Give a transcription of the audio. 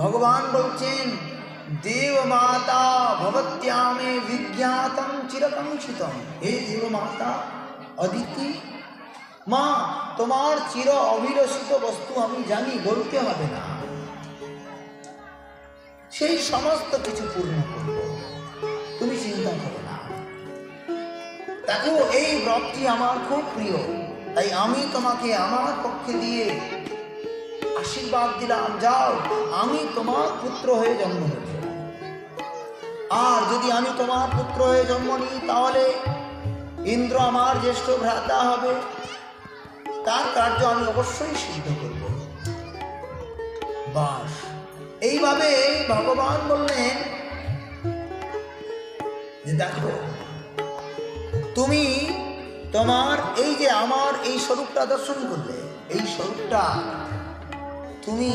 ভগবান বলছেন দেব মাতা ভবত্যামে বিজ্ঞাতম চিরকাঙ্ক্ষিতম। হে দেব মাতা অদিতি মা, তোমার চির অভিলষিত বস্তু আমি জানি, বলতে হবে না, সেই সমস্ত কিছু পূর্ণ করব, তুমি চিন্তা করো না। দেখো এই ব্রতটি আমার খুব প্রিয়, তাই আমি তোমাকে আমার পক্ষে দিয়ে আশীর্বাদ দিলাম, যাও আমি তোমার পুত্র হয়ে জন্ম নেব। আর যদি আমি তোমার পুত্র হয়ে জন্ম নিই তাহলে ইন্দ্র আমার জ্যেষ্ঠ ভ্রাতা হবে, তার কার্য আমি অবশ্যই সিদ্ধ করব। বাস এইভাবে ভগবান বললেন যে দেখো তুমি তোমার এই যে আমার এই স্বরূপটা দর্শন করলে, এই স্বরূপটা তুমি